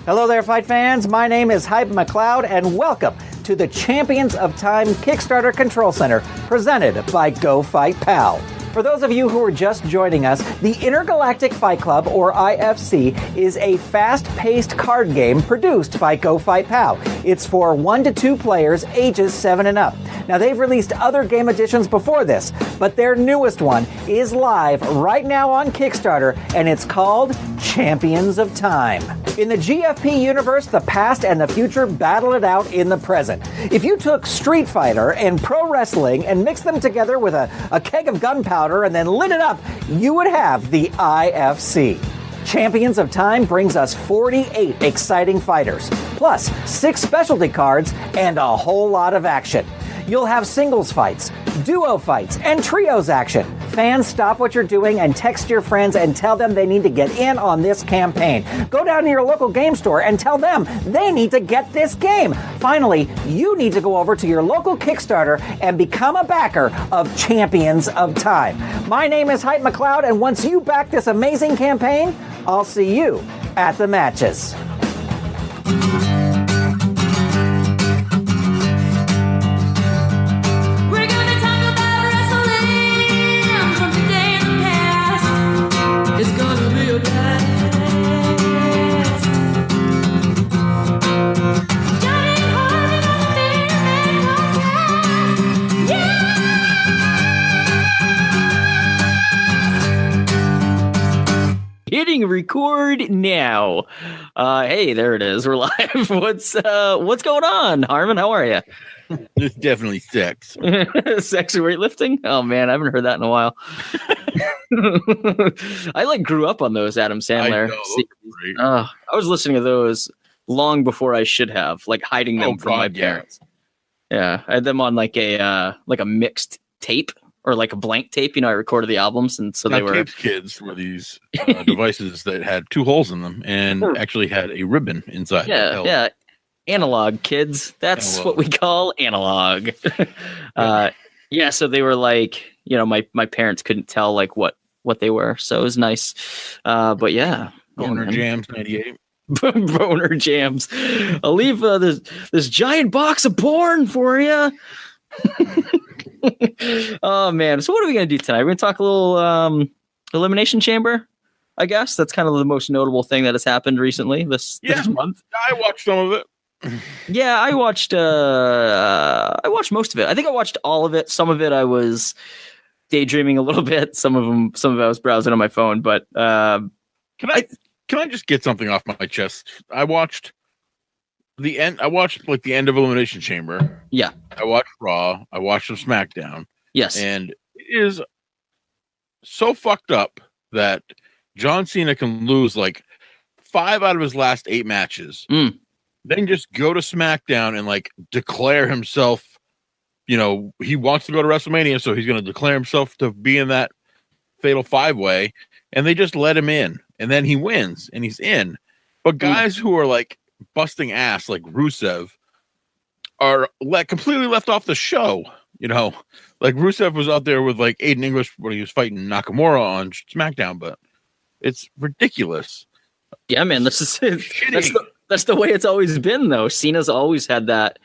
Hello there, fight fans. My name is Hype McLeod, and welcome to the Champions of Time Kickstarter Control Center, presented by Go Fight Pal. For those of you who are just joining us, the Intergalactic Fight Club, or IFC, is a fast-paced card game produced by Go Fight Pal. It's for 1 to 2 players, ages 7 and up. Now, they've released other game editions before this, but their newest one is live right now on Kickstarter, and it's called Champions of Time. In the GFP universe, the past and the future battle it out in the present. If you took Street Fighter and pro wrestling and mixed them together with a keg of gunpowder and then lit it up, you would have the IFC. Champions of Time brings us 48 exciting fighters, plus 6 specialty cards and a whole lot of action. You'll have singles fights, duo fights, and trios action. Fans, stop what you're doing and text your friends and tell them they need to get in on this campaign. Go down to your local game store and tell them they need to get this game. Finally, you need to go over to your local Kickstarter and become a backer of Champions of Time. My name is Hype McLeod, and once you back this amazing campaign, I'll see you at the matches. Hitting record now. Hey, there it is. We're live. What's going on, Harmon? How are you? It's definitely sex. Sexy weightlifting? Oh man, I haven't heard that in a while. I grew up on those Adam Sandler. I was listening to those long before I should have, hiding them from my parents. Yeah, I had them on a mixed tape. Or a blank tape, I recorded the albums, and so they were. Tapes kids were these devices that had 2 holes in them and actually had a ribbon inside. Yeah, analog kids. That's what we call analog. So they were my parents couldn't tell what they were, so it was nice. But yeah, Boner Jams '98. Boner Jams. I'll leave this giant box of porn for you. Oh man, so what are we gonna do tonight? We're gonna talk a little Elimination Chamber, I guess. That's kind of the most notable thing that has happened recently this month. I watched some of it. Yeah, I watched most of it. I think I watched all of it. Some of it I was daydreaming a little bit. Some of it I was browsing on my phone. But can I just get something off my chest? I watched the end. I watched the end of Elimination Chamber. Yeah. I watched Raw. I watched some SmackDown. Yes. And it is so fucked up that John Cena can lose 5 out of his last 8 matches. Then just go to SmackDown and declare himself, he wants to go to WrestleMania, so he's going to declare himself to be in that fatal 5-way, and they just let him in, and then he wins and he's in. But guys who are busting ass like Rusev are completely left off the show. Rusev was out there with Aiden English when he was fighting Nakamura on SmackDown, but it's ridiculous. Yeah, man, that's the way it's always been, though. Cena's always had that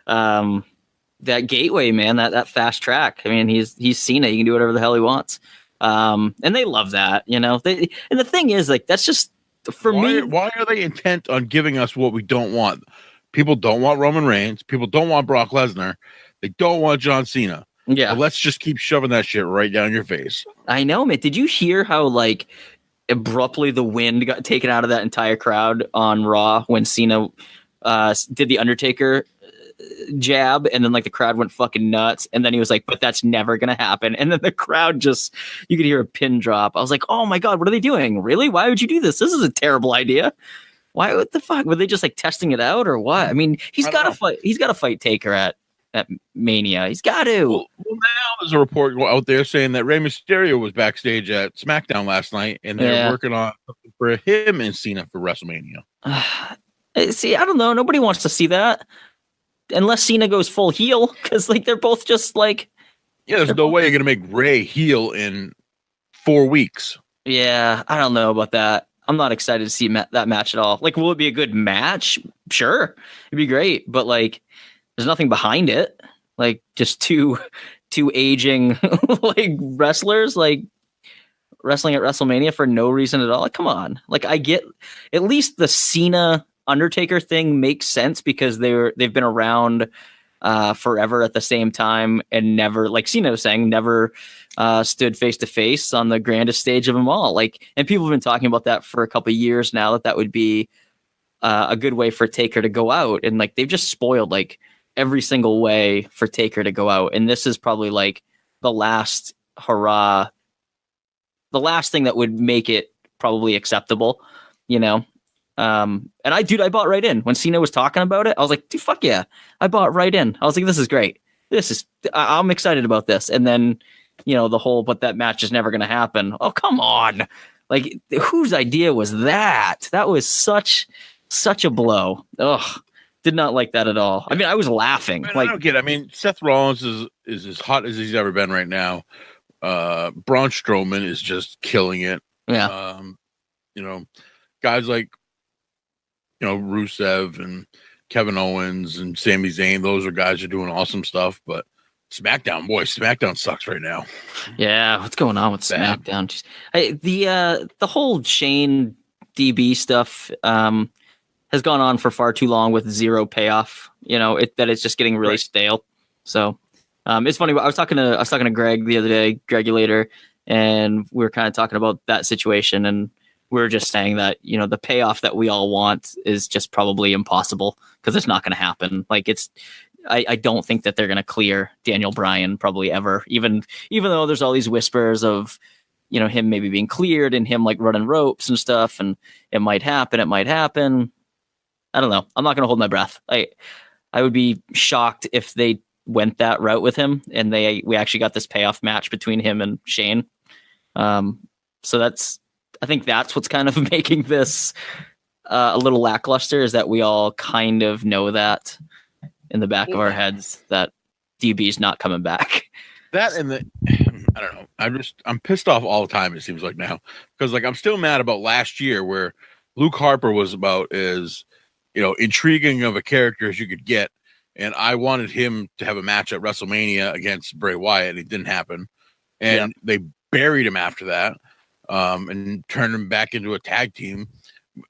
that gateway, man, that fast track. I mean, he's Cena. He can do whatever the hell he wants, and they love that. And the thing is, that's just for me. Why are they intent on giving us what we don't want? People don't want Roman Reigns. People don't want Brock Lesnar. They don't want John Cena. Yeah. So let's just keep shoving that shit right down your face. I know, man. Did you hear how abruptly the wind got taken out of that entire crowd on Raw when Cena did the Undertaker jab, and then the crowd went fucking nuts, and then he was like, but that's never gonna happen, and then the crowd you could hear a pin drop. I was like, oh my god, what are they doing? Really? Why would you do this? This is a terrible idea. Why? What the fuck? Were they just testing it out or what? I mean, he's got to fight Taker at Mania. He's got to. Well, now there's a report out there saying that Rey Mysterio was backstage at SmackDown last night, and they're working on something for him and Cena for WrestleMania. See, I don't know. Nobody wants to see that unless Cena goes full heel, because they're both just there's no way you're gonna make Rey heel in 4 weeks. Yeah, I don't know about that. I'm not excited to see that match at all. Like, will it be a good match? Sure, it'd be great, but like, there's nothing behind it. Like, just two aging like wrestlers like wrestling at WrestleMania for no reason at all. Like, come on. Like, I get at least the Cena Undertaker thing makes sense because they've been around forever at the same time and never, like Cena was saying, never stood face to face on the grandest stage of them all. Like, and people have been talking about that for a couple of years now, that would be a good way for Taker to go out. And like, they've just spoiled like every single way for Taker to go out. And this is probably like the last hurrah, the last thing that would make it probably acceptable, you know? And I bought right in when Cena was talking about it. I was like, dude, fuck yeah. I bought right in. I was like, this is great. I'm excited about this. And then, you know, but that match is never going to happen. Oh, come on. Like, whose idea was that? That was such a blow. Ugh. Did not like that at all. I mean, I was laughing. Man, like, I don't get it. I mean, Seth Rollins is as hot as he's ever been right now. Braun Strowman is just killing it. Yeah. You know, guys like, you know, Rusev and Kevin Owens and Sami Zayn, those are guys who are doing awesome stuff. But SmackDown sucks right now. Yeah, what's going on with SmackDown? Just, the whole Shane DB stuff has gone on for far too long with zero payoff. You know, that it's just getting really stale. So it's funny. I was talking to Greg the other day, Gregulator, and we were kind of talking about that situation, and we were just saying that, you know, the payoff that we all want is just probably impossible because it's not going to happen. Like, I don't think that they're going to clear Daniel Bryan probably ever, even though there's all these whispers of, you know, him maybe being cleared and him like running ropes and stuff, and it might happen. I don't know. I'm not going to hold my breath. I would be shocked if they went that route with him and we actually got this payoff match between him and Shane. So I think that's what's kind of making this a little lackluster, is that we all kind of know that in the back of our heads that DB's not coming back. That and I don't know. I'm pissed off all the time, it seems like now, because like I'm still mad about last year where Luke Harper was about as, you know, intriguing of a character as you could get. And I wanted him to have a match at WrestleMania against Bray Wyatt, and it didn't happen. And they buried him after that. And turned him back into a tag team,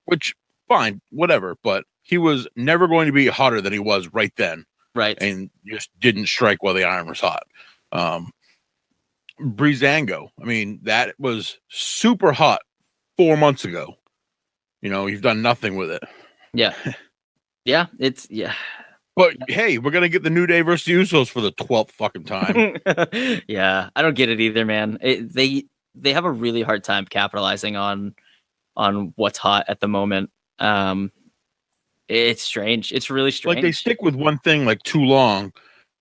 which fine, whatever. But he was never going to be hotter than he was right then. Right. And just didn't strike while the iron was hot. Breezango, I mean, that was super hot 4 months ago. You know, you've done nothing with it. Yeah. Yeah. But hey, we're going to get the New Day versus the Usos for the 12th fucking time. Yeah. I don't get it either, man. They have a really hard time capitalizing on what's hot at the moment. It's strange. It's really strange. Like, they stick with one thing like too long,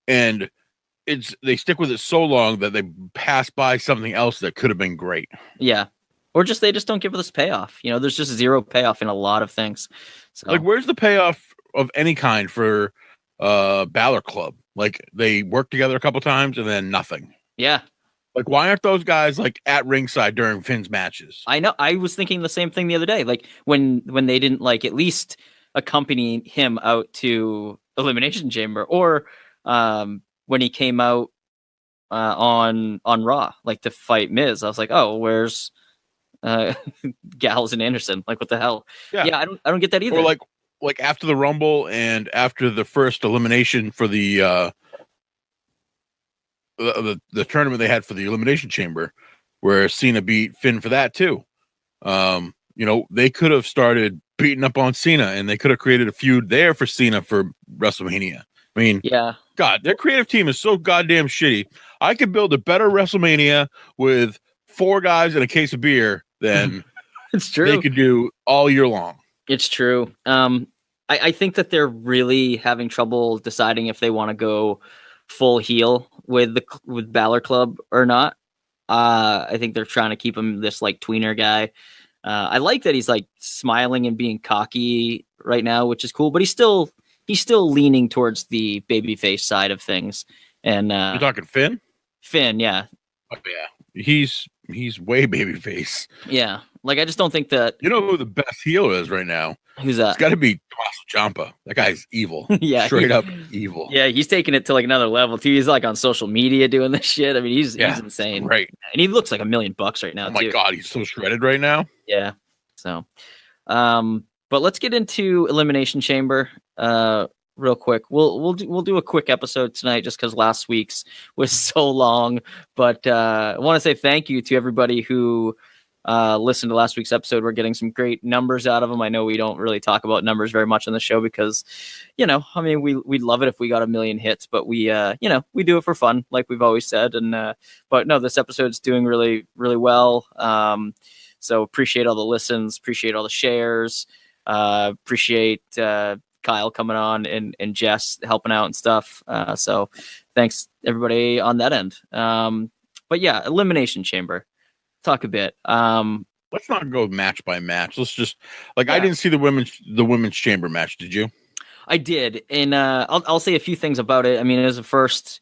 and they stick with it so long that they pass by something else that could have been great. Yeah. Or they just don't give this payoff. You know, there's just zero payoff in a lot of things. So, like, where's the payoff of any kind for Balor Club? Like, they worked together a couple times and then nothing. Yeah. Like, why aren't those guys like at ringside during Finn's matches? I know. I was thinking the same thing the other day. Like, when they didn't like at least accompany him out to Elimination Chamber, or when he came out on Raw, like to fight Miz. I was like, oh, where's Gallows and Anderson? Like, what the hell? Yeah, I don't get that either. Or like after the Rumble and after the first elimination for the tournament they had for the Elimination Chamber, where Cena beat Finn for that too. You know, they could have started beating up on Cena, and they could have created a feud there for Cena for WrestleMania. I mean, yeah, God, their creative team is so goddamn shitty. I could build a better WrestleMania with 4 guys and a case of beer than it's true they could do all year long. It's true. I think that they're really having trouble deciding if they want to go full heel with Balor Club or not. I think they're trying to keep him this like tweener guy. I like that he's like smiling and being cocky right now, which is cool, but he's still leaning towards the babyface side of things. And you're talking Finn? Finn, yeah. Oh, yeah. He's he's way babyface. Yeah, like I just don't think that. You know who the best heel is right now? Who's that? It's got to be Tommaso Ciampa. That guy's evil. Yeah, straight up evil. Yeah, he's taking it to like another level too. He's like on social media doing this shit. I mean, he's insane. Right, and he looks like $1 million right now. Oh my god, he's so shredded right now. Yeah. So, but let's get into Elimination Chamber. Real quick, we'll do a quick episode tonight just because last week's was so long. But I want to say thank you to everybody who listened to last week's episode. We're getting some great numbers out of them. I know we don't really talk about numbers very much on the show because, I mean, we'd love it if we got 1 million hits, but we do it for fun, like we've always said. And but no, this episode's doing really, really well. So appreciate all the listens, appreciate all the shares, appreciate Kyle coming on and Jess helping out and stuff. So thanks everybody on that end. But yeah, Elimination Chamber. Talk a bit. Let's not go match by match. Let's just I didn't see the women's chamber match. Did you? I did, and I'll say a few things about it. I mean, it was the first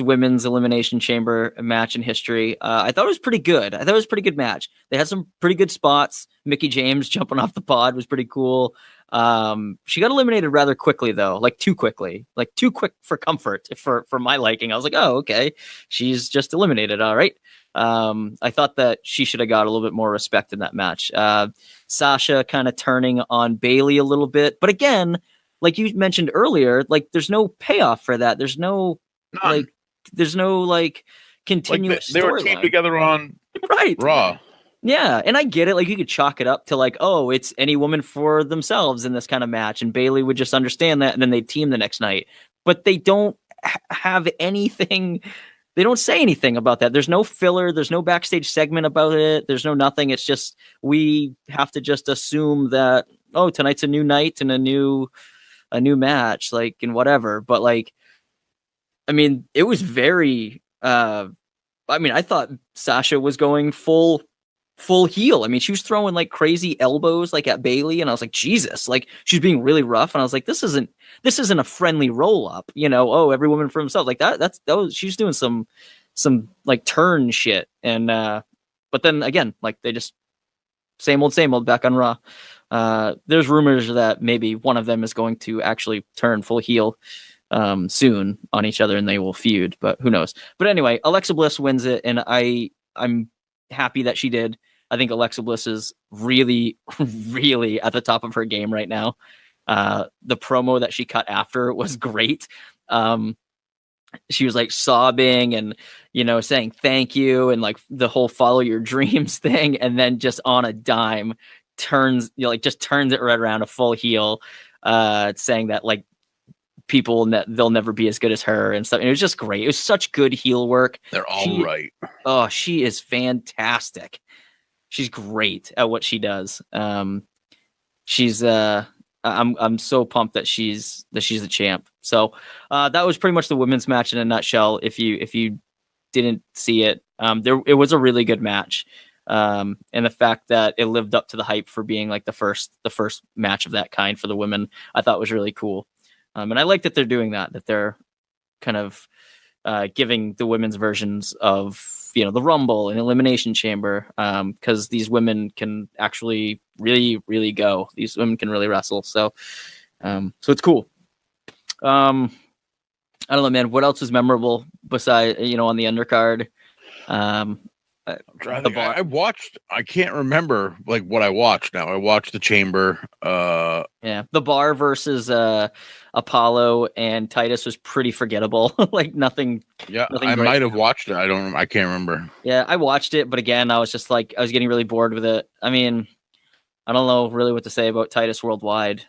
women's Elimination Chamber match in history. I thought it was pretty good. I thought it was a pretty good match. They had some pretty good spots. Mickey James jumping off the pod was pretty cool. She got eliminated rather quickly though, too quickly, too quick for comfort for my liking. I was like, oh, okay, she's just eliminated. All right. I thought that she should have got a little bit more respect in that match. Sasha kind of turning on Bailey a little bit, but again, like you mentioned earlier, there's no payoff for that. There's no continuous. They were teamed together on Raw. Yeah, and I get it. You could chalk it up to oh, it's any woman for themselves in this kind of match, and Bailey would just understand that, and then they'd team the next night. But they don't have anything. They don't say anything about that. There's no filler. There's no backstage segment about it. There's no nothing. It's just we have to just assume that tonight's a new night and a new match, and whatever. But I mean, it was very. I mean, I thought Sasha was going full heel. I mean, she was throwing crazy elbows at Bailey, and I was like, Jesus, she's being really rough, and I was like, this isn't a friendly roll up, every woman for himself, she's doing some turn shit, and but then again, they just same old back on Raw. There's rumors that maybe one of them is going to actually turn full heel soon on each other, and they will feud, but who knows. But anyway, Alexa Bliss wins it, and I'm happy that she did. I think Alexa Bliss is really, really at the top of her game right now. The promo that she cut after was great. She was sobbing and, saying thank you and the whole follow your dreams thing. And then just on a dime turns it right around a full heel, saying that people they'll never be as good as her and stuff. And it was just great. It was such good heel work. They're all right. Oh, she is fantastic. She's great at what she does. She's I'm so pumped that she's the champ. So that was pretty much the women's match in a nutshell. If you didn't see it, it was a really good match. And the fact that it lived up to the hype for being the first match of that kind for the women, I thought was really cool. And I like that they're doing that they're kind of giving the women's versions of the Rumble and Elimination Chamber, because these women can actually really, really go. These women can really wrestle. So it's cool. I don't know, man. What else was memorable besides on the undercard? I watched. I can't remember what I watched now. I watched the Chamber. The Bar versus Apollo and Titus was pretty forgettable. Nothing. Yeah, nothing I great. might have watched it. I can't remember. Yeah, I watched it, but again, I was just I was getting really bored with it. I mean, I don't know really what to say about Titus Worldwide.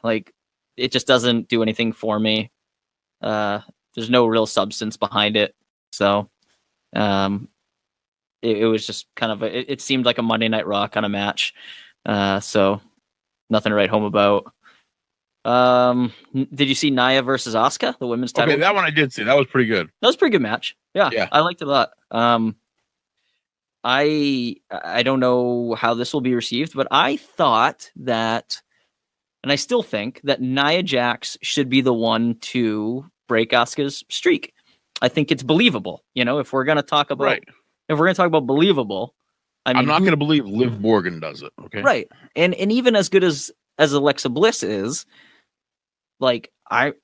It just doesn't do anything for me. There's no real substance behind it. So, it was just kind of it seemed like a Monday Night Raw kind of match. So nothing to write home about. Did you see Nia versus Asuka, the women's title? Okay, that one I did see. That was pretty good. That was a pretty good match. Yeah. I liked it a lot. I don't know how this will be received, but I thought that, and I still think that Nia Jax should be the one to break Asuka's streak. I think it's believable. If we're going to talk about if we're gonna talk about believable, I mean, I'm not gonna believe Liv Morgan does it. Okay, right? And even as good as Alexa Bliss is, like I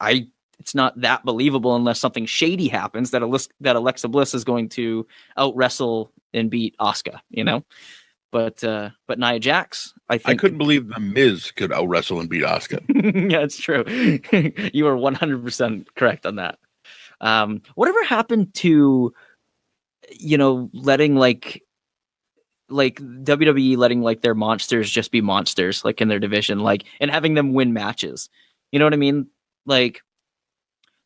it's not that believable unless something shady happens that Alexa Bliss is going to out wrestle and beat Asuka, you know. But Nia Jax, I think I couldn't believe the Miz could out wrestle and beat Asuka. yeah, it's true. You are 100% correct on that. Whatever happened to, you know, letting like WWE letting like their monsters just be monsters, like in their division, like, and having them win matches. You know what I mean? Like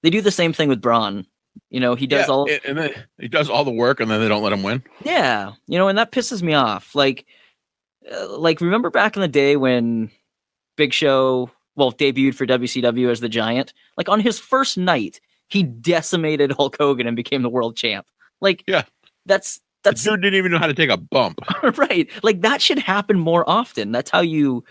they do the same thing with Braun. You know, he does and then he does all the work, and then they don't let him win. Yeah, you know, and that pisses me off. Like remember back in the day when Big Show, debuted for WCW as the Giant? Like on his first night, he decimated Hulk Hogan and became the world champ. Like, yeah, that's the dude didn't even know how to take a bump. Right. Like that should happen more often. That's how you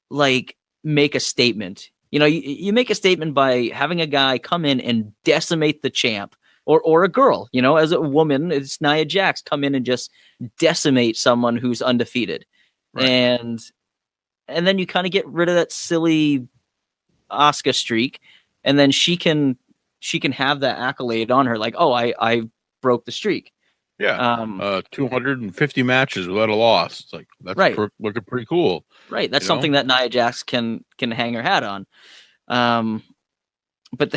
like make a statement. You know, you make a statement by having a guy come in and decimate the champ, or a girl, you know, as a woman, it's Nia Jax, come in and just decimate someone who's undefeated. Right. And then you kind of get rid of that silly Asuka streak, and then she can have that accolade on her, like, oh, I broke the streak. Yeah. 250 matches without a loss. It's like, that's right. Looking pretty cool. Right. That's something that Nia Jax can hang her hat on. But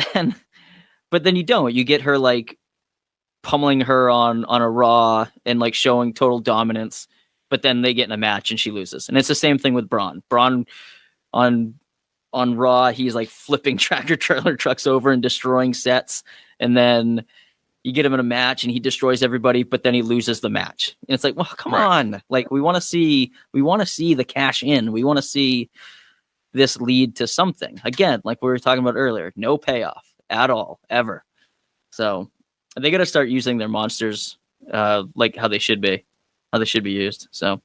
then you don't. You get her like pummeling her on a Raw and like showing total dominance, but then they get in a match and she loses. And it's the same thing with Braun. Braun on Raw, he's like flipping tractor trailer trucks over and destroying sets, and then you get him in a match and he destroys everybody, but then he loses the match. And it's like, well, come on. Like we want to see the cash in. We want to see this lead to something. Again, like we were talking about earlier, no payoff at all, ever. So they got to start using their monsters like how they should be used. So,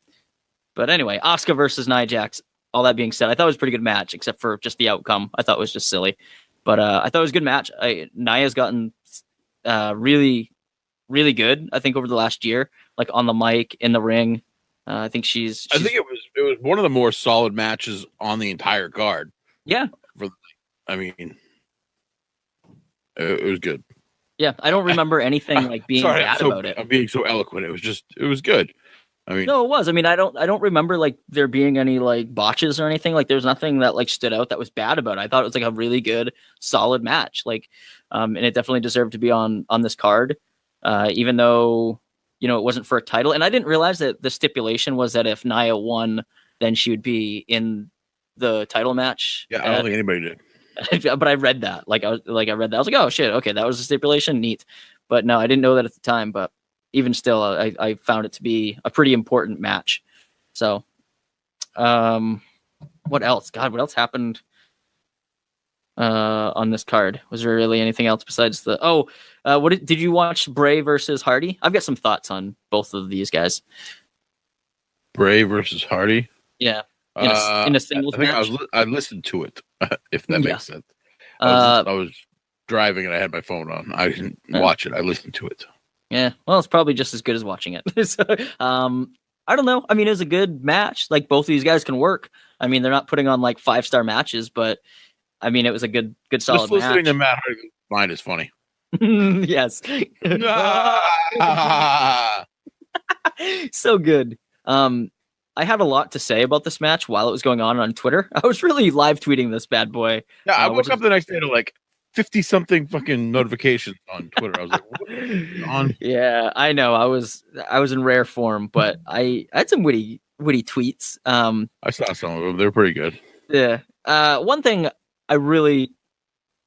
but anyway, Asuka versus Nia Jax. All that being said, I thought it was a pretty good match, except for just the outcome. I thought it was just silly, but I thought it was a good match. Nia's gotten really, really good, I think, over the last year, like on the mic, in the ring. I think she's I think it was one of the more solid matches on the entire card. Yeah. I mean, it was good. Yeah, I don't remember anything like being bad about it. I'm being so eloquent. It was good. I mean, no, it was. I mean, I don't remember like there being any like botches or anything. Like there's nothing that like stood out that was bad about it. I thought it was like a really good, solid match. Like, and it definitely deserved to be on this card, even though, you know, it wasn't for a title. And I didn't realize that the stipulation was that if Nia won, then she would be in the title match. Yeah, I don't think anybody did. But I read that. I read that. I was like, oh shit, okay, that was the stipulation. Neat. But no, I didn't know that at the time. But even still, I found it to be a pretty important match. So, what else? God, what else happened on this card? Was there really anything else besides did you watch Bray versus Hardy? I've got some thoughts on both of these guys. Bray versus Hardy? Yeah. In a singles match? I listened to it, if that makes sense. I was driving and I had my phone on. I didn't watch it. I listened to it. Yeah, well, it's probably just as good as watching it. So, I don't know. I mean, it was a good match. Like both of these guys can work. I mean, they're not putting on like 5-star matches, but I mean, it was a good solid match. Listening to Matt Hardy's line is funny. Yes. So good. I had a lot to say about this match while it was going on Twitter. I was really live tweeting this bad boy. Yeah, I woke up the next day to like 50 something fucking notifications on Twitter. I was like, what is on? Yeah, I know. I was in rare form, but I had some witty tweets. I saw some of them. They're pretty good. Yeah. One thing I really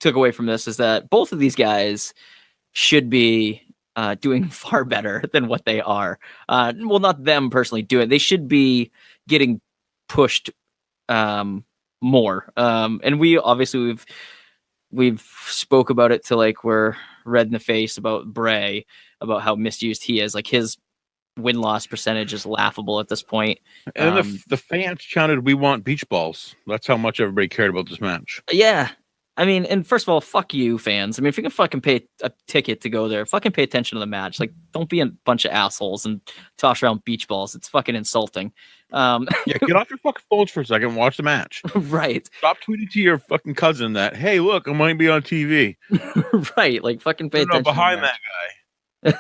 took away from this is that both of these guys should be doing far better than what they are. Well, not them personally doing it. They should be getting pushed more. And we've spoke about it till like we're red in the face about Bray, about how misused he is. Like his win-loss percentage is laughable at this point. And the fans chanted, "We want beach balls." That's how much everybody cared about this match. Yeah. I mean, and first of all, fuck you, fans. I mean, if you can fucking pay a ticket to go there, fucking pay attention to the match. Like, don't be a bunch of assholes and toss around beach balls. It's fucking insulting. Yeah, get off your fucking phones for a second and watch the match. Right. Stop tweeting to your fucking cousin that, hey, look, I might be on TV. Right. Like, fucking pay attention. Behind that guy.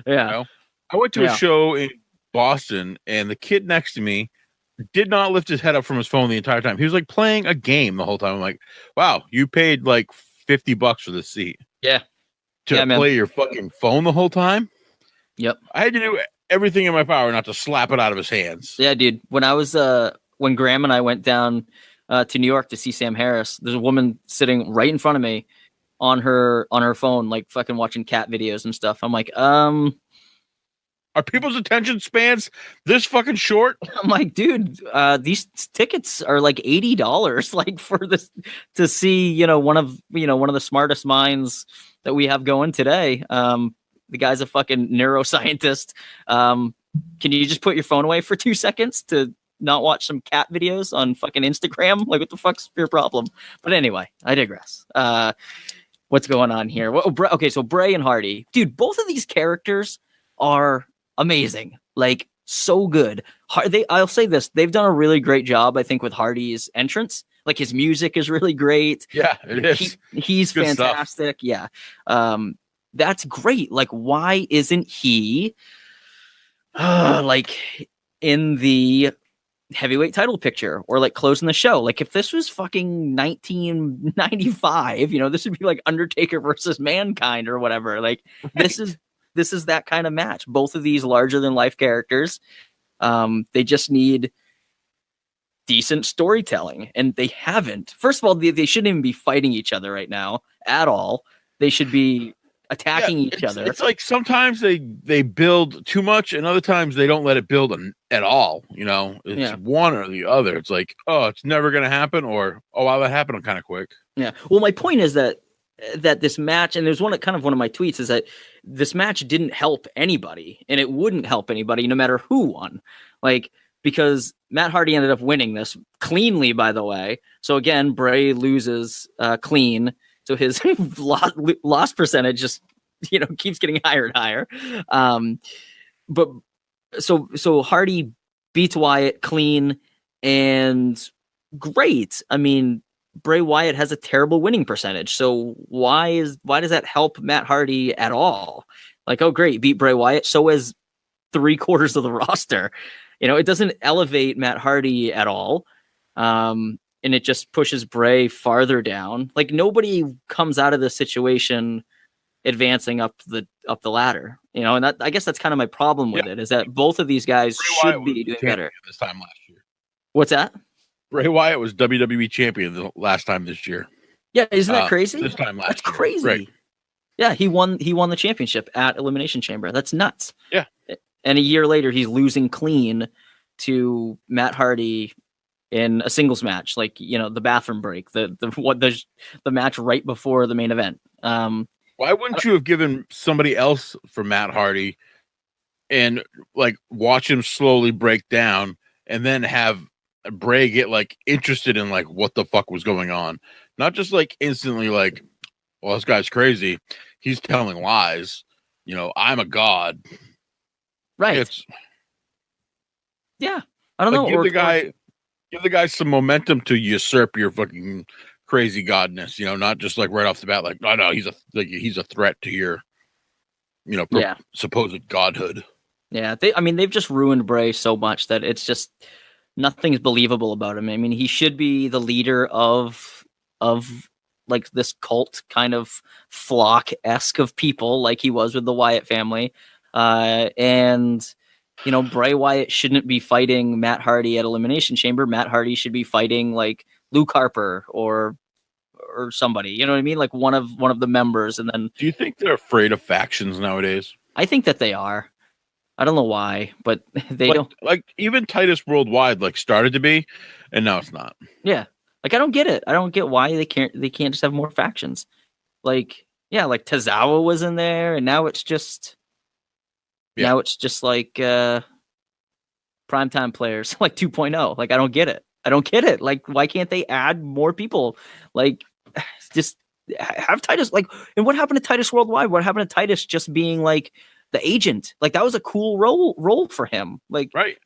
Yeah. You know? I went to a show in Boston, and the kid next to me did not lift his head up from his phone the entire time. He was like playing a game the whole time. I'm like, wow, you paid like $50 for this seat. Yeah. To play your fucking phone the whole time? Yep. I had to do everything in my power not to slap it out of his hands. Yeah, dude. When I was when Graham and I went down to New York to see Sam Harris, there's a woman sitting right in front of me on her phone, like fucking watching cat videos and stuff. I'm like, are people's attention spans this fucking short? I'm like, dude, these tickets are like $80, like for this to see, one of the smartest minds that we have going today. The guy's a fucking neuroscientist. Can you just put your phone away for 2 seconds to not watch some cat videos on fucking Instagram? Like, what the fuck's your problem? But anyway, I digress. What's going on here? Well, okay, so Bray and Hardy, dude, both of these characters are amazing, like so good. I'll say this, they've done a really great job, I think, with Hardy's entrance. Like, his music is really great. Yeah, it is. He's fantastic. Stuff. Yeah, that's great. Like, why isn't he like in the heavyweight title picture or like closing the show? Like, if this was fucking 1995, this would be like Undertaker versus Mankind or whatever. Like, right. This is that kind of match. Both of these larger than life characters. They just need decent storytelling, and they haven't. First of all, they shouldn't even be fighting each other right now at all. They should be attacking each other. It's like sometimes they build too much, and other times they don't let it build at all. It's one or the other. It's like, oh, it's never going to happen, or oh, wow, that happened kind of quick. Yeah. Well, my point is that this match, and there's one of my tweets, is that this match didn't help anybody, and it wouldn't help anybody no matter who won. Like, because Matt Hardy ended up winning this cleanly, by the way. So again, Bray loses clean. So his loss percentage just, keeps getting higher and higher. But so Hardy beats Wyatt clean and great. I mean, Bray Wyatt has a terrible winning percentage. So why does that help Matt Hardy at all? Like, oh, great, beat Bray Wyatt. So as 3/4 of the roster, it doesn't elevate Matt Hardy at all. And it just pushes Bray farther down. Like, nobody comes out of this situation advancing up the ladder, and I guess that's kind of my problem with it, is that both of these guys should be doing better. This time last year. What's that? Bray Wyatt was WWE champion the last time this year. Yeah, isn't that crazy? This time last year. That's crazy. Right. Yeah, he won the championship at Elimination Chamber. That's nuts. Yeah. And a year later, he's losing clean to Matt Hardy in a singles match, like, the bathroom break, the match right before the main event. Why wouldn't you have given somebody else for Matt Hardy and like watch him slowly break down, and then have Bray get like interested in like what the fuck was going on? Not just like instantly like, well, this guy's crazy, he's telling lies, I'm a god. Right. Yeah. I don't know. Give the guy some momentum to usurp your fucking crazy godness, not just like right off the bat, like, oh no, he's a threat to your, supposed godhood. Yeah. They've just ruined Bray so much that it's just nothing's believable about him. I mean, he should be the leader of like this cult kind of flock-esque of people, like he was with the Wyatt family. And Bray Wyatt shouldn't be fighting Matt Hardy at Elimination Chamber. Matt Hardy should be fighting like Luke Harper or somebody. You know what I mean? Like one of the members. And then, do you think they're afraid of factions nowadays? I think that they are. I don't know why, but they don't. Like, even Titus Worldwide like started to be, and now it's not. Yeah, like, I don't get it. I don't get why they can't just have more factions. Like, yeah, like Tozawa was in there, and now it's just. Yeah. Now it's just like primetime players, like 2.0. Like, I don't get it. I don't get it. Like, why can't they add more people? Like, just have Titus, like, and what happened to Titus Worldwide? What happened to Titus just being like the agent? Like, that was a cool role for him. Like, right.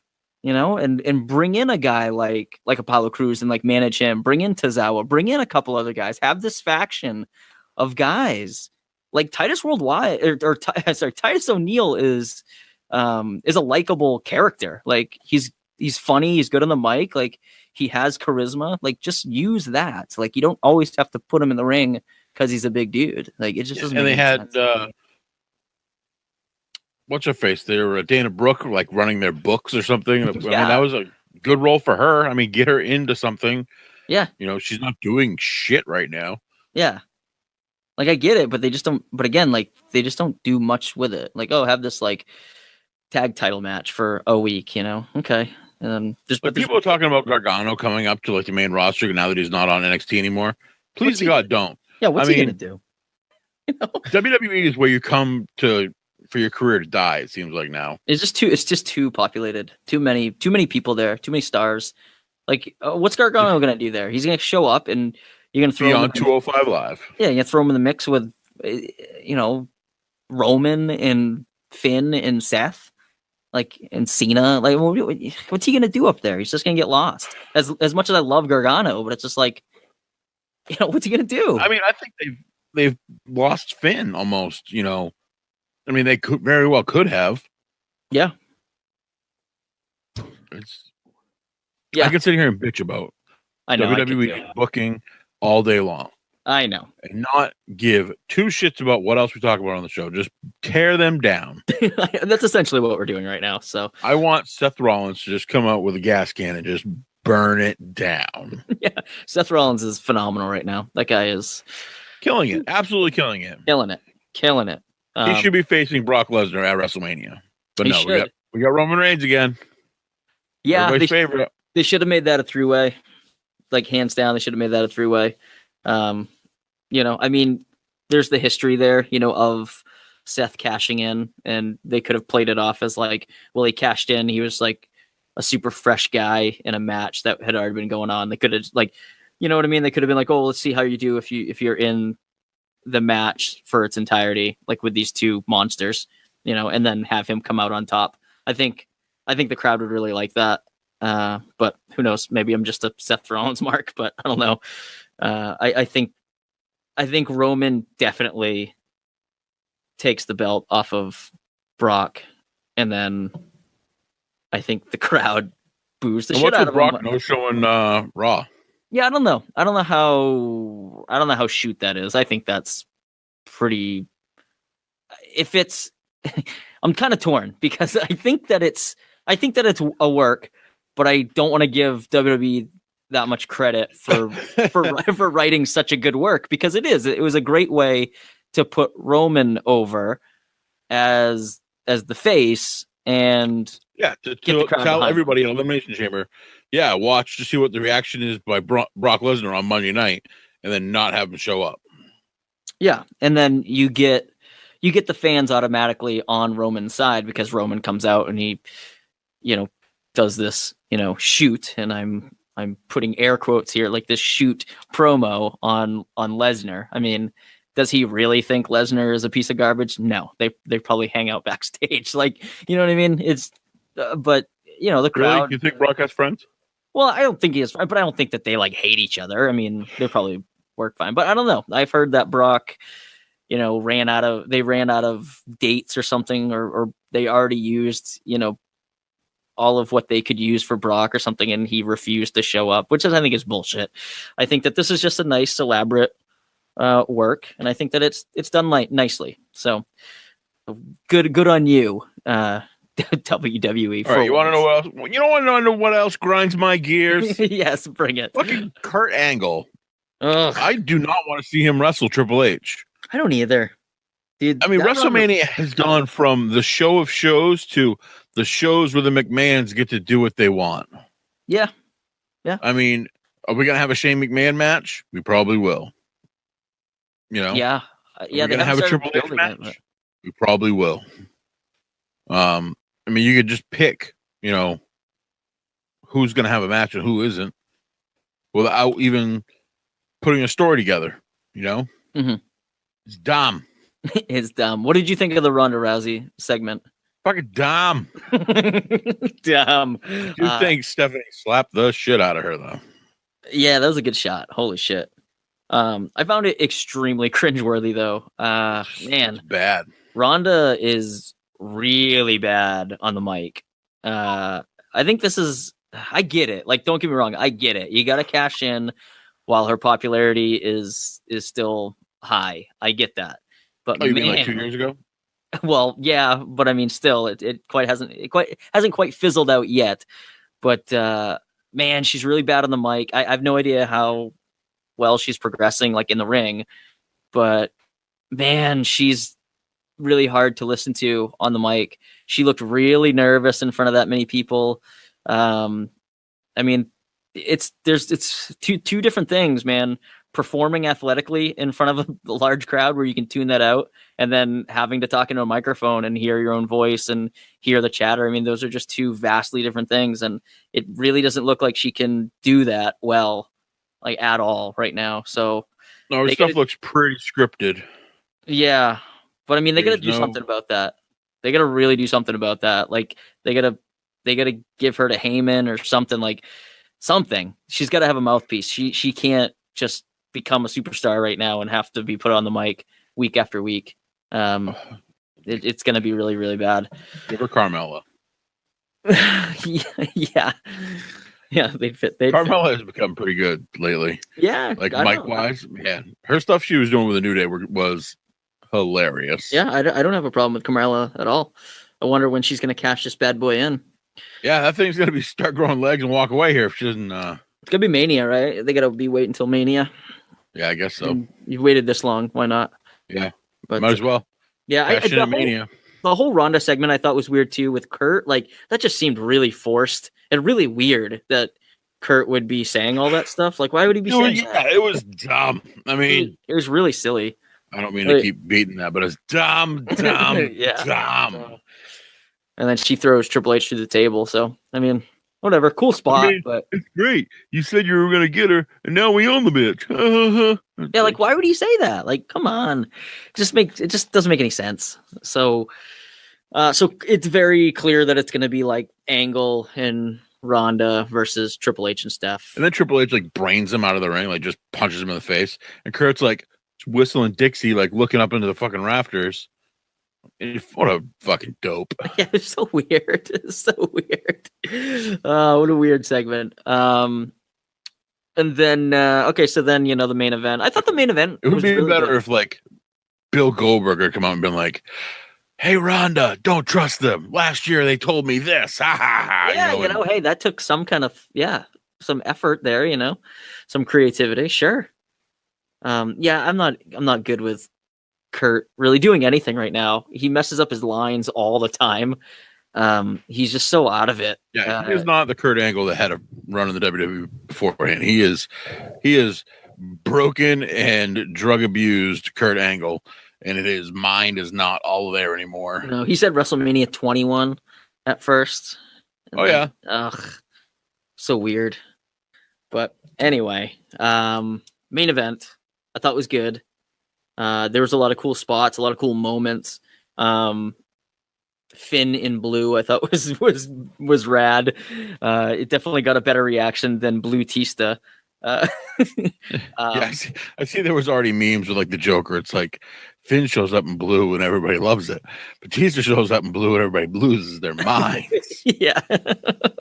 And bring in a guy like Apollo Crews and like manage him, bring in Tozawa, bring in a couple other guys, have this faction of guys like Titus Worldwide or Titus O'Neil is a likable character. Like he's funny, he's good on the mic, like he has charisma. Like just use that. Like you don't always have to put him in the ring because he's a big dude. Like it just doesn't. And make they any had sense. What's her face? They were Dana Brooke, like running their books or something. Yeah. I mean, that was a good role for her. I mean, get her into something. Yeah. She's not doing shit right now. Yeah. Like I get it, but they just don't. But again, like they just don't do much with it. Like, oh, have this like tag title match for a week, Okay, and then but people are talking about Gargano coming up to like the main roster now that he's not on NXT anymore. Please to God, don't. Yeah, what's he gonna do? WWE is where you come to for your career to die. It seems like now it's just too populated. Too many people there. Too many stars. Like, what's Gargano gonna do there? He's gonna show up and you're gonna throw him on 205 Live. Yeah, you're gonna throw him in the mix with, Roman and Finn and Seth, like and Cena. Like, what's he gonna do up there? He's just gonna get lost. As much as I love Gargano, but it's just like, what's he gonna do? I mean, I think they've lost Finn almost. I mean, they could very well could have. Yeah. I can sit here and bitch about WWE booking all day long. I know. And not give two shits about what else we talk about on the show. Just tear them down. That's essentially what we're doing right now. So I want Seth Rollins to just come out with a gas can and just burn it down. Yeah. Seth Rollins is phenomenal right now. That guy is killing it. Absolutely killing it. Killing it. He should be facing Brock Lesnar at WrestleMania. But no, we got Roman Reigns again. Yeah. Everybody's favorite. They should have made that a three-way. Like, hands down, they should have made that a three-way. I mean, there's the history there, of Seth cashing in, and they could have played it off as like, well, he cashed in. He was like a super fresh guy in a match that had already been going on. They could have like, you know what I mean? They could have been like, oh, let's see how you do if you're in the match for its entirety, like with these two monsters, and then have him come out on top. I think the crowd would really like that. But who knows? Maybe I'm just a Seth Rollins mark, but I don't know. I think Roman definitely takes the belt off of Brock, and then I think the crowd boos the shit out of Brock him. No showing Raw. Yeah, I don't know. I don't know how shoot that is. I think that's pretty. If it's, I'm kind of torn because I think that it's a work, but I don't want to give WWE that much credit for writing such a good work because it is. It was a great way to put Roman over as the face and to tell everybody in Elimination Chamber, watch to see what the reaction is by Brock Lesnar on Monday night, and then not have him show up. Yeah, and then you get the fans automatically on Roman's side because Roman comes out and he, does this, shoot, and I'm putting air quotes here, like this shoot promo on Lesnar. I mean, does he really think Lesnar is a piece of garbage? No, they probably hang out backstage. Like, you know what I mean? It's, but the crowd. Really? You think Brock has friends? Well, I don't think he has, but I don't think that they like hate each other. I mean, they probably work fine, but I don't know. I've heard that Brock, ran out of dates or something, or they already used, all of what they could use for Brock or something, and he refused to show up, which I think is bullshit. I think that this is just a nice, elaborate work, and I think that it's done nicely. So good on you, WWE. All right, you want to know what else? You don't want to know what else grinds my gears? Yes, bring it. Fucking Kurt Angle. Ugh. I do not want to see him wrestle Triple H. I don't either. Dude, I mean, WrestleMania has gone from the show of shows to the shows where the McMahons get to do what they want. Yeah. I mean, are we going to have a Shane McMahon match? We probably will. Yeah. Are we going to have a Triple H match? We probably will. I mean, you could just pick, who's going to have a match and who isn't. without even putting a story together. Mm-hmm. It's dumb. It's dumb. What did you think of the Ronda Rousey segment? Fucking dumb. Dumb. I do think Stephanie slapped the shit out of her, though. Yeah, that was a good shot. Holy shit. I found it extremely cringeworthy, though. Man, it's bad. Ronda is really bad on the mic. I think this is. I get it. Like, don't get me wrong. I get it. You got to cash in while her popularity is still high. I get that. But you mean like 2 years ago? Well, yeah, but I mean, still, it hasn't quite fizzled out yet. But man, she's really bad on the mic. I have no idea how well she's progressing, like in the ring, but man, she's really hard to listen to on the mic. She looked really nervous in front of that many people. I mean, it's two different things, man. Performing athletically in front of a large crowd where you can tune that out, and then having to talk into a microphone and hear your own voice and hear the chatter. I mean, those are just two vastly different things, and it really doesn't look like she can do that well, like at all right now. So no, her stuff looks pretty scripted. Yeah, but I mean, they got to do something about that. They got to really do something about that. Like they got to give her to Heyman or something. Like something. She's got to have a mouthpiece. She can't just become a superstar right now and have to be put on the mic week after week. It's going to be really, really bad. Give her Carmella. Yeah. They'd fit. Carmella has become pretty good lately. Yeah. Like mic wise. Man, her stuff she was doing with the New Day was hilarious. Yeah. I don't have a problem with Carmella at all. I wonder when she's going to cash this bad boy in. Yeah. That thing's going to start growing legs and walk away here if she doesn't. It's going to be Mania, right? They got to be waiting until Mania. Yeah, I guess so. And you've waited this long. Why not? Yeah, but might as well. Yeah, the whole Ronda segment I thought was weird too with Kurt. Like that just seemed really forced and really weird that Kurt would be saying all that stuff. Like, why would he be saying that? It was dumb. I mean, it was really silly. I don't mean to keep beating that, but it's dumb. Yeah. Dumb. And then she throws Triple H through the table. So I mean, whatever, cool spot, but it's great. You said you were gonna get her, and now we own the bitch. Yeah, like why would he say that? Like, come on, it just doesn't make any sense. So it's very clear that it's gonna be like Angle and Ronda versus Triple H and Steph. And then Triple H like brains him out of the ring, like just punches him in the face, and Kurt's like whistling Dixie, like looking up into the fucking rafters. What a fucking dope. Yeah, it's so weird. It's so weird. What a weird segment. And then so then the main event. I thought the main event it would be really better good. if like Bill Goldberg had come out and been like, "Hey Ronda, don't trust them. Last year they told me this." Ha ha ha. Yeah, hey, that took some kind of some effort there, some creativity. Sure. I'm not good with Kurt really doing anything right now. He messes up his lines all the time. He's just so out of it. Yeah, he is not the Kurt Angle that had a run in the WWE beforehand. He is broken and drug abused Kurt Angle, and his mind is not all there anymore. No, he said WrestleMania 21 at first. Yeah. Ugh, so weird. But anyway, main event I thought was good. There was a lot of cool spots, a lot of cool moments. Finn in blue, I thought was rad. It definitely got a better reaction than Blue Tista. I see there was already memes with like the Joker. It's like Finn shows up in blue and everybody loves it. Batista shows up in blue and everybody loses their minds. Yeah.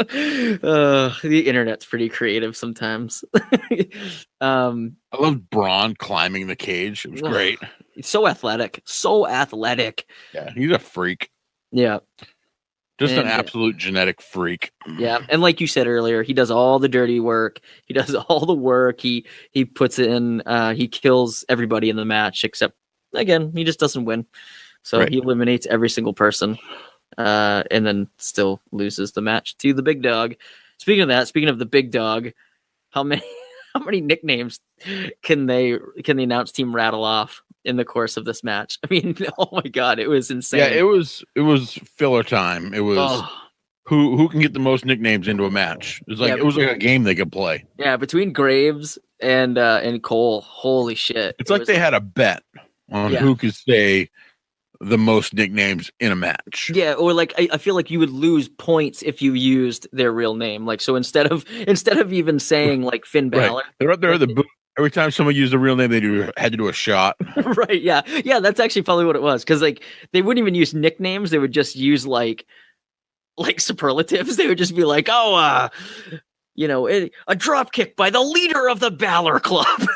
The internet's pretty creative sometimes. I loved Braun climbing the cage. It was great. He's so athletic. So athletic. Yeah, he's a freak. Yeah. Just an absolute genetic freak. Yeah. And like you said earlier, he does all the dirty work. He does all the work. He puts in, he kills everybody in the match, except, again, he just doesn't win. So He eliminates every single person and then still loses the match to the big dog. Speaking of the big dog, how many nicknames can the announce team rattle off in the course of this match? I mean, oh my God, it was insane. Yeah, it was filler time. It was who can get the most nicknames into a match. It was like a game they could play. Yeah, between Graves and Cole, holy shit! It's like they had a bet on who could say the most nicknames in a match. Yeah, or like I feel like you would lose points if you used their real name. Like, so instead of even saying like Finn Balor, they're up there at the booth. Every time someone used a real name, had to do a shot. Right? Yeah, that's actually probably what it was. Because like they wouldn't even use nicknames; they would just use like superlatives. They would just be like, "Oh, a drop kick by the leader of the Balor Club."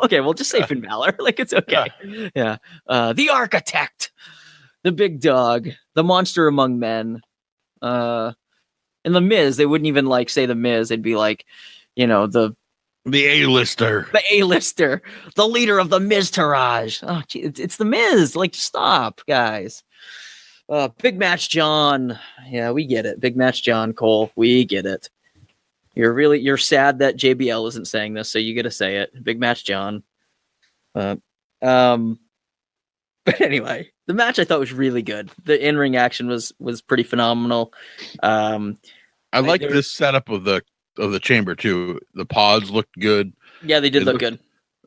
Okay, well, just say Finn Balor. Like, it's okay. Yeah. The Architect, the Big Dog, the Monster Among Men, and the Miz. They wouldn't even like say the Miz. They'd be like, the A-lister, the leader of the Miztourage. Oh, gee, it's the Miz. Like, stop, guys. Big Match John. Yeah, we get it. Big Match John, Cole. We get it. You're sad that JBL isn't saying this, so you got to say it. Big Match John. But anyway, the match I thought was really good. The in-ring action was pretty phenomenal. I like this setup of the chamber too. The pods looked good. Yeah, they did look good.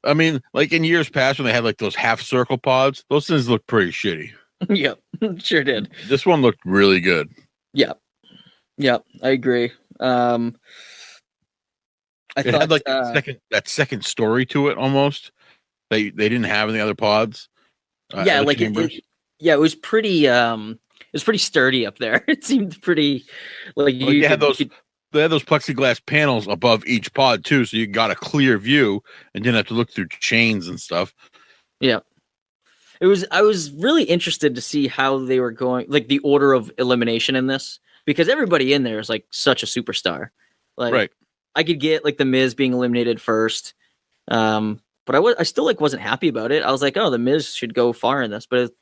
I mean, like in years past when they had like those half circle pods, those things looked pretty shitty. Yep, sure did. This one looked really good. Yep, I agree. It had like that second story to it almost. They didn't have in the other pods. It was pretty. It was pretty sturdy up there. It seemed pretty like they had those plexiglass panels above each pod too, so you got a clear view and didn't have to look through chains and stuff. Yeah. I was really interested to see how they were going, like the order of elimination in this, because everybody in there is like such a superstar. Like, right. I could get like the Miz being eliminated first, but I still like wasn't happy about it. I was like, oh, the Miz should go far in this, but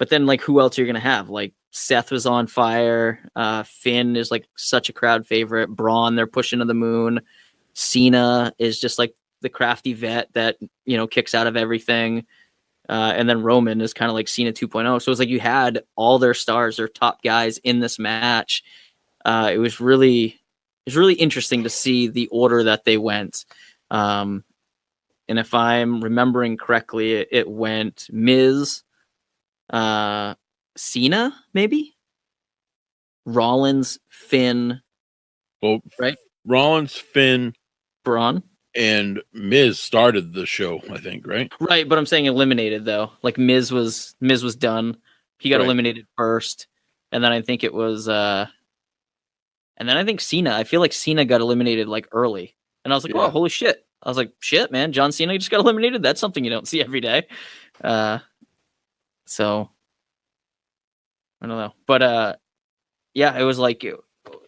then like who else are you gonna have? Like Seth was on fire. Finn is like such a crowd favorite. Braun, they're pushing to the moon. Cena is just like the crafty vet that kicks out of everything. And then Roman is kind of like Cena 2.0. So it's like you had all their stars, their top guys in this match. It was really interesting to see the order that they went. And if I'm remembering correctly, it went Miz, Cena, maybe Rollins, Finn. Well, right? Rollins, Finn, Braun. And Miz started the show, I think, right? Right, but I'm saying eliminated though. Like Miz was done. He got eliminated first, and then I think it was, and then I think Cena. I feel like Cena got eliminated like early, and I was like, "Oh, holy shit!" I was like, "Shit, man, John Cena just got eliminated. That's something you don't see every day." So I don't know, but yeah, it was like,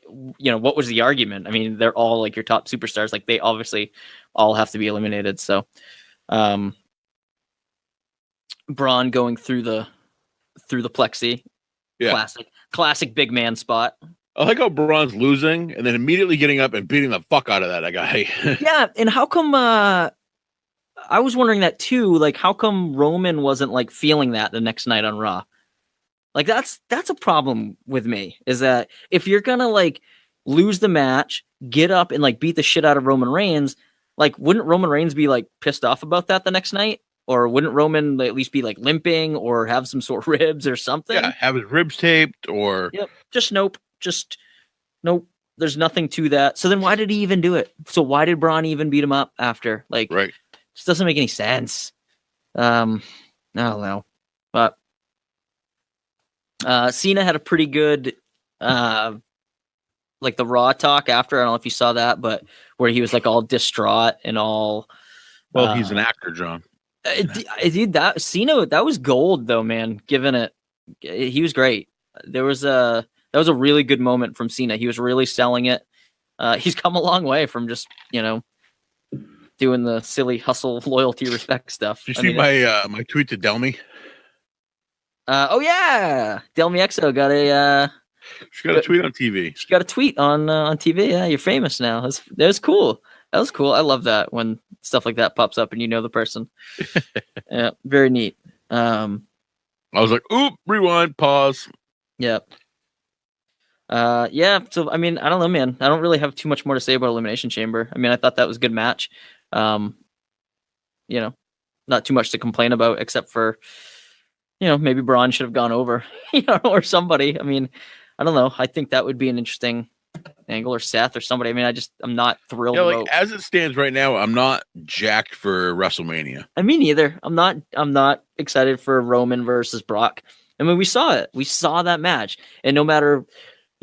what was the argument? I mean, they're all like your top superstars. Like they obviously all have to be eliminated. So, Braun going through the plexi, classic big man spot. I like how Braun's losing and then immediately getting up and beating the fuck out of that guy. Yeah, and how come? I was wondering that too. Like, how come Roman wasn't like feeling that the next night on Raw? Like that's a problem with me, is that if you're gonna like lose the match, get up and like beat the shit out of Roman Reigns, like wouldn't Roman Reigns be like pissed off about that the next night? Or wouldn't Roman at least be like limping or have some sore ribs or something? Yeah, have his ribs taped or nope. There's nothing to that. So then why did he even do it? So why did Braun even beat him up after? Like, right. It just doesn't make any sense. I don't know. But Cena had a pretty good, like the Raw talk after. I don't know if you saw that, but where he was like all distraught and all. Well, he's an actor, John. Dude, that Cena, that was gold though, man. Given it, he was great. That was a really good moment from Cena. He was really selling it. He's come a long way from just doing the silly hustle, loyalty, respect stuff. Did you see my tweet to Delmy? Oh yeah, Delmy Exo got a. She got a tweet on TV. She got a tweet on TV. Yeah, you're famous now. That was cool. That was cool. I love that when stuff like that pops up and you know the person. Yeah, very neat. I was like, oop, rewind, pause. Yep. Yeah. So I mean, I don't know, man. I don't really have too much more to say about Elimination Chamber. I mean, I thought that was a good match. Um, you know, not too much to complain about, except for, maybe Braun should have gone over, or somebody. I mean, I don't know. I think that would be an interesting angle, or Seth or somebody. I mean, I'm not thrilled about. As it stands right now, I'm not jacked for WrestleMania. I mean, neither. I'm not excited for Roman versus Brock. I mean, we saw it. We saw that match, and no matter,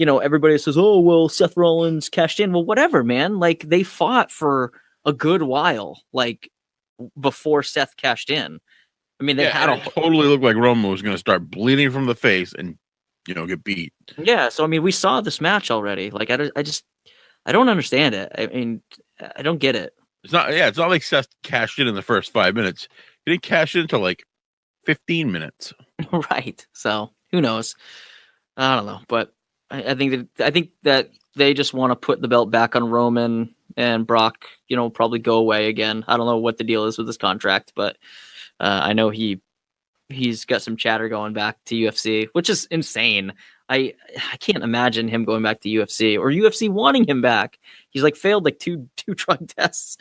everybody says, "Oh, well, Seth Rollins cashed in." Well, whatever, man. Like, they fought for a good while, like, before Seth cashed in. I mean, it totally looked like Roman was going to start bleeding from the face and, get beat. Yeah. So, I mean, we saw this match already. Like, I don't understand it. I mean, I don't get it. It's not like Seth cashed in the first 5 minutes. He didn't cash in until like 15 minutes. Right. So who knows? I don't know, but I think that they just want to put the belt back on Roman, and Brock, probably go away again. I don't know what the deal is with this contract, but I know he's got some chatter going back to UFC, which is insane. I can't imagine him going back to UFC, or UFC wanting him back. He's like failed like two drug tests.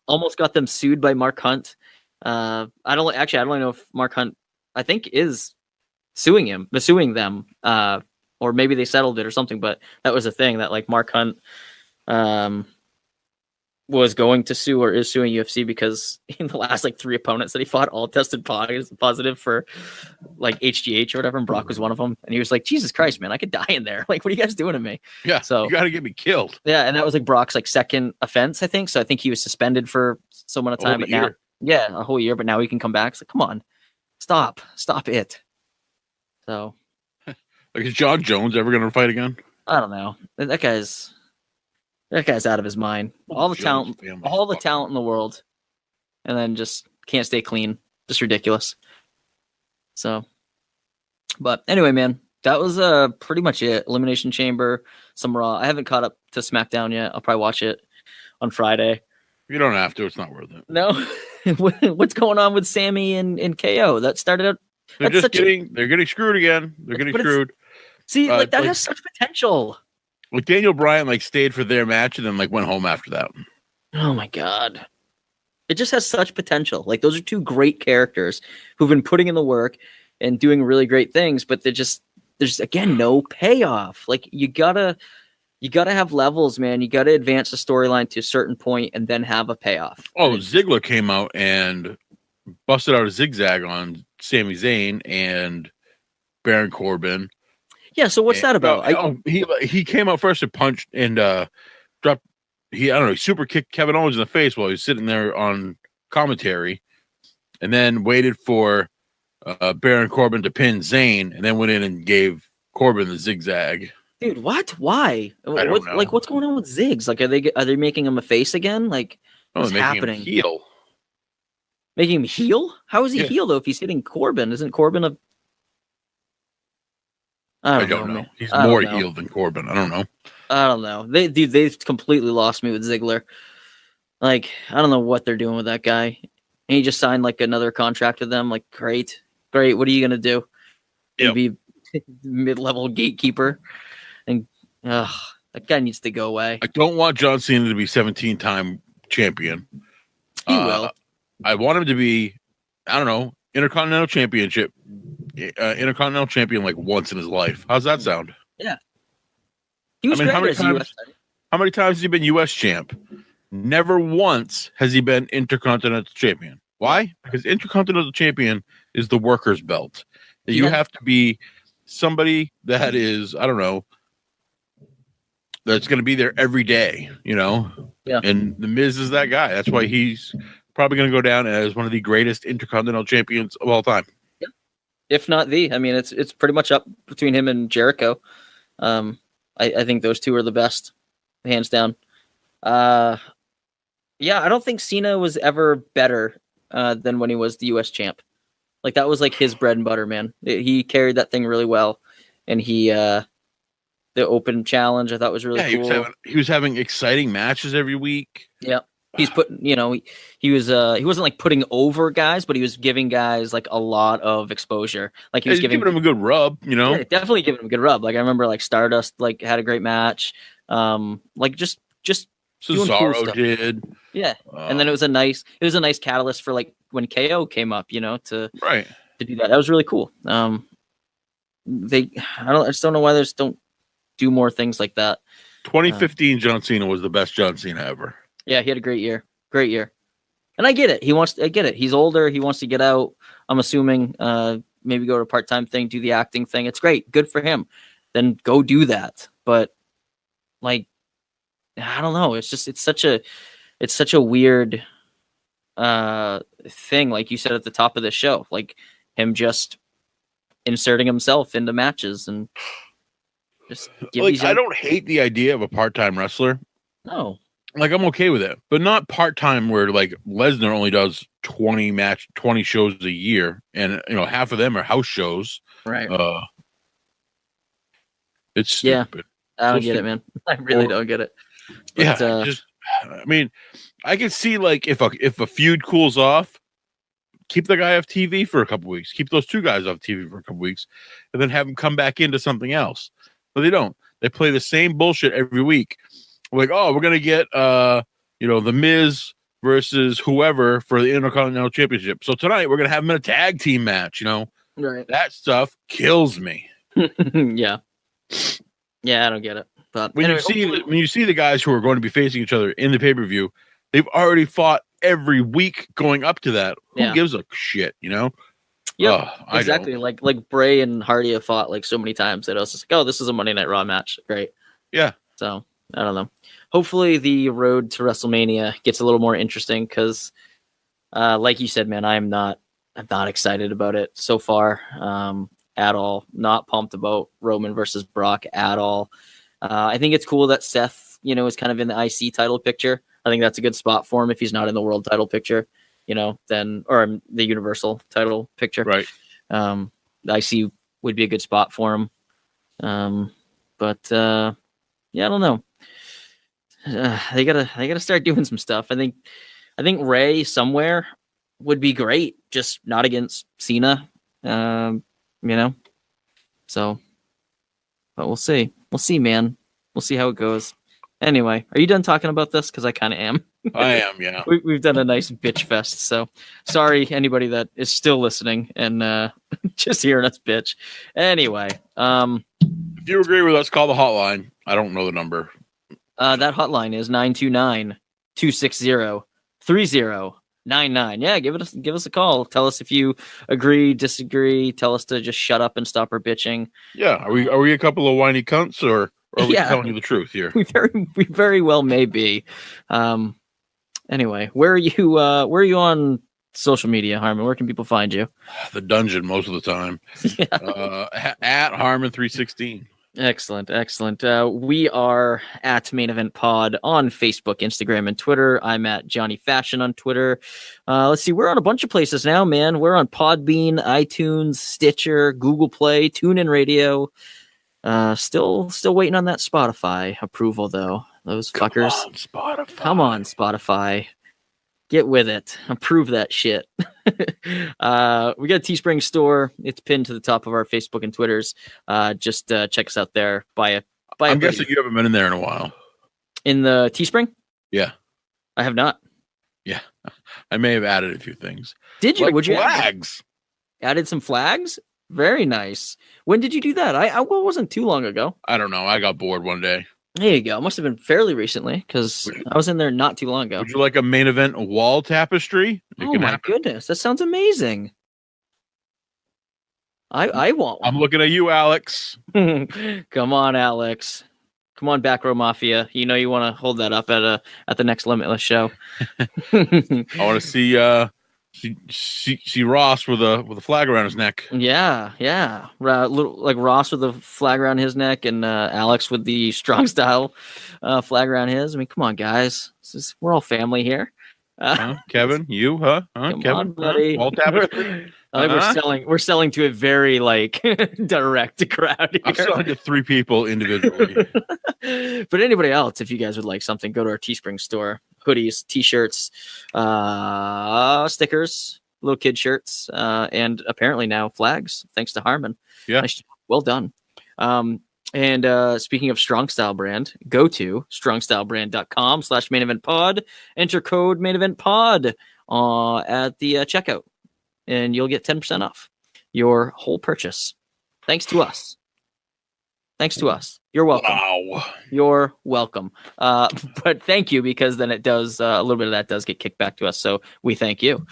Almost got them sued by Mark Hunt. I don't know if Mark Hunt, I think, is suing them. Or maybe they settled it or something, but that was a thing that, like, Mark Hunt was going to sue, or is suing UFC, because in the last like 3 opponents that he fought all tested positive for like HGH or whatever, and Brock was one of them. And he was like, Jesus Christ, man, I could die in there. Like, what are you guys doing to me? Yeah, so you got to get me killed. Yeah, and that was like Brock's like second offense, I think. So I think he was suspended for some amount of time, but now, a whole year. But now he can come back. It's like, come on, stop it. So, like, is John Jones ever going to fight again? I don't know. That guy's out of his mind. All the talent in the world, and then just can't stay clean. Just ridiculous. So, but anyway, man, that was pretty much it. Elimination Chamber, some Raw. I haven't caught up to SmackDown yet. I'll probably watch it on Friday. You don't have to. It's not worth it. No. What's going on with Sammy and KO? That started out. They're getting screwed again. They're getting screwed. See, that has such potential. Like, Daniel Bryan stayed for their match and then went home after that. Oh my God. It just has such potential. Like, those are two great characters who've been putting in the work and doing really great things, but there's again no payoff. Like, you gotta have levels, man. You gotta advance the storyline to a certain point and then have a payoff. Oh, Ziggler came out and busted out a zigzag on Sami Zayn and Baron Corbin. Yeah, so what's that about? He came out first and punched and dropped. He super kicked Kevin Owens in the face while he was sitting there on commentary, and then waited for Baron Corbin to pin Zayn, and then went in and gave Corbin the zigzag. Dude, what? Why? I don't know. Like, what's going on with Ziggs? Like, are they making him a face again? Like, what's happening? Him heel. Making him heel? How is he heel though? If he's hitting Corbin, isn't Corbin a? I don't know. He's more heel than Corbin. I don't know. I don't know. They've completely lost me with Ziggler. Like, I don't know what they're doing with that guy. And he just signed like another contract with them. Like, great. What are you gonna do? Yep. Be mid-level gatekeeper, and that guy needs to go away. I don't want John Cena to be 17-time champion. He will. I want him to be, Intercontinental champion like once in his life. How's that sound? Yeah. He was how many times has he been U.S. champ? Never once has he been Intercontinental champion. Why? Because Intercontinental champion is the worker's belt. You have to be somebody that is, that's going to be there every day, Yeah. And The Miz is that guy. That's why he's probably going to go down as one of the greatest Intercontinental champions of all time. Yeah. If not the. I mean, it's pretty much up between him and Jericho. I think those two are the best, hands down. I don't think Cena was ever better than when he was the U.S. champ. Like, that was like his bread and butter, man. He carried that thing really well, and the open challenge I thought was really cool. He was having exciting matches every week. Yeah, he's putting, he wasn't like putting over guys, but he was giving guys like a lot of exposure. Like he was giving them a good rub, Yeah, definitely giving him a good rub. Like I remember like Stardust like had a great match. Like just doing cool Cesaro stuff. did. Yeah. And then it was a nice catalyst for like when KO came up, to do that. That was really cool. I just don't know why they just don't do more things like that. 2015 John Cena was the best John Cena ever. Yeah, he had a great year. Great year. And I get it. I get it. He's older. He wants to get out. I'm assuming maybe go to a part-time thing, do the acting thing. It's great. Good for him. Then go do that. But like, I don't know. It's such a weird thing. Like you said at the top of the show, like him just inserting himself into matches and just I don't hate the idea of a part-time wrestler. No. Like I'm okay with it, but not part-time where like Lesnar only does 20 shows a year, and half of them are house shows. Right. It's stupid. I don't get it, man. I really don't get it. But, I mean, I can see like if a feud cools off, keep the guy off TV for a couple weeks, keep those two guys off TV for a couple weeks, and then have them come back into something else. But they don't. They play the same bullshit every week. Like, oh, we're gonna get The Miz versus whoever for the Intercontinental Championship. So tonight we're gonna have them in a tag team match. Right? That stuff kills me. Yeah, I don't get it. But when you see the guys who are going to be facing each other in the pay-per-view, they've already fought every week going up to that. Who gives a shit? Yeah, exactly. Like Bray and Hardy have fought like so many times that I was just like, oh, this is a Monday Night Raw match. Great. Yeah. So I don't know. Hopefully the road to WrestleMania gets a little more interesting because, like you said, man, I'm not excited about it so far at all. Not pumped about Roman versus Brock at all. I think it's cool that Seth, is kind of in the IC title picture. I think that's a good spot for him if he's not in the world title picture, then or the Universal title picture. Right. The IC would be a good spot for him. But I don't know. They gotta start doing some stuff. I think Ray somewhere would be great, just not against Cena. So, but we'll see. We'll see, man. We'll see how it goes. Anyway, are you done talking about this? Because I kind of am. I am, yeah. We've done a nice bitch fest. So sorry, anybody that is still listening and just hearing us bitch. Anyway, if you agree with us, call the hotline. I don't know the number. That hotline is 929-260-3099. Yeah, give us a call. Tell us if you agree, disagree. Tell us to just shut up and stop our bitching. Yeah, are we a couple of whiny cunts, or are we telling you the truth here? We very well may be. Anyway, where are you on social media, Harmon? Where can people find you? The dungeon most of the time. At Harmon316. Excellent. We are at Main Event Pod on Facebook, Instagram, and Twitter. I'm at Johnny Fashion on Twitter. Let's see, we're on a bunch of places now, man. We're on Podbean, iTunes, Stitcher, Google Play, TuneIn Radio. Still waiting on that Spotify approval, though. Those fuckers. Come on, Spotify. Get with it. Approve that shit. We got a Teespring store. It's pinned to the top of our Facebook and Twitters. Just check us out there. I'm guessing you haven't been in there in a while. In the Teespring? Yeah. I have not. Yeah. I may have added a few things. Did you? Like Would you flags? Added some flags? Very nice. When did you do that? I wasn't too long ago. I don't know. I got bored one day. There you go. It must have been fairly recently because I was in there not too long ago. Would you like a Main Event wall tapestry? Oh my goodness. That sounds amazing. I want one. I'm looking at you, Alex. Come on, Alex. Come on, Back Row Mafia. You know you want to hold that up at the next Limitless show. I want to see Ross with a flag around his neck. Yeah. Like Ross with the flag around his neck and Alex with the strong style flag around his. I mean, come on, guys. We're all family here. Kevin, you, huh? Come Kevin, on, buddy. Wall tapestry. I think we're selling to a very like direct crowd here. I'm selling to 3 people individually. But anybody else, if you guys would like something, go to our Teespring store. Hoodies, t-shirts, stickers, little kid shirts, and apparently now flags, thanks to Harmon. Yeah. Nice, well done. And speaking of Strong Style Brand, go to strongstylebrand.com/main event pod, enter code main event pod at the checkout, and you'll get 10% off your whole purchase. Thanks to us. You're welcome. Wow. You're welcome. But thank you, because then it does a little bit of that does get kicked back to us. So we thank you.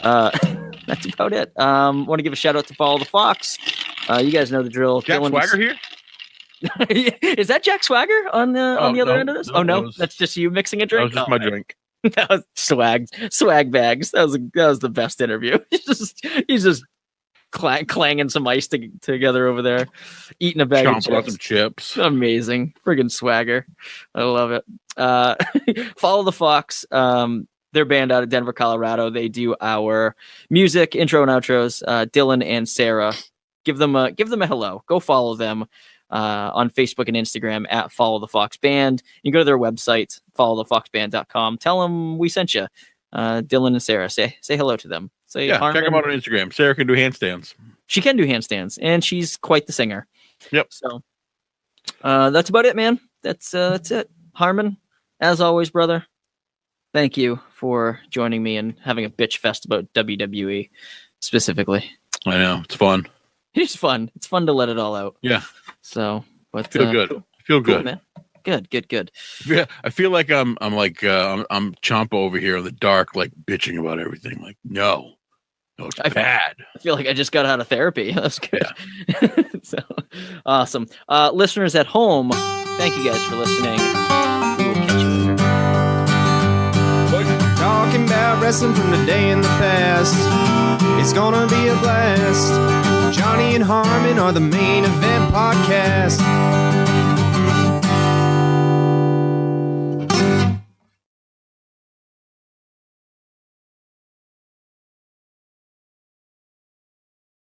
That's about it. Want to give a shout out to Follow the Fox. You guys know the drill. Jack Swagger here? Is that Jack Swagger on the other end of this? No, that's just you mixing a drink. That was just my drink. That was swag bags. That was the best interview. He's just clanging some ice together over there, eating a bag of chips. Some chips. Amazing. Friggin' swagger. I love it. Follow the Fox. They're band out of Denver, Colorado. They do our music, intro and outros. Dylan and Sarah. Give them a hello. Go follow them on Facebook and Instagram at Follow the Fox Band. You can go to their website, followthefoxband.com. Tell them we sent you. Dylan and Sarah. Say hello to them. Check them out on Instagram. Sarah can do handstands. She can do handstands, and she's quite the singer. Yep. So that's about it, man. That's it. Harmon, as always, brother, thank you for joining me and having a bitch fest about WWE specifically. I know. It's fun. It's fun. It's fun to let it all out. Yeah. So, but feel good. Cool. Feel good, cool, man. Good. Yeah, I feel like I'm Ciampa over here in the dark, like bitching about everything. Like, no, it's bad. I feel like I just got out of therapy. That's good. Yeah. So awesome. Listeners at home, thank you guys for listening. We will catch you later. Talking about wrestling from the day in the past. It's gonna be a blast. Jonny and Harmon are the Main Event Podcast.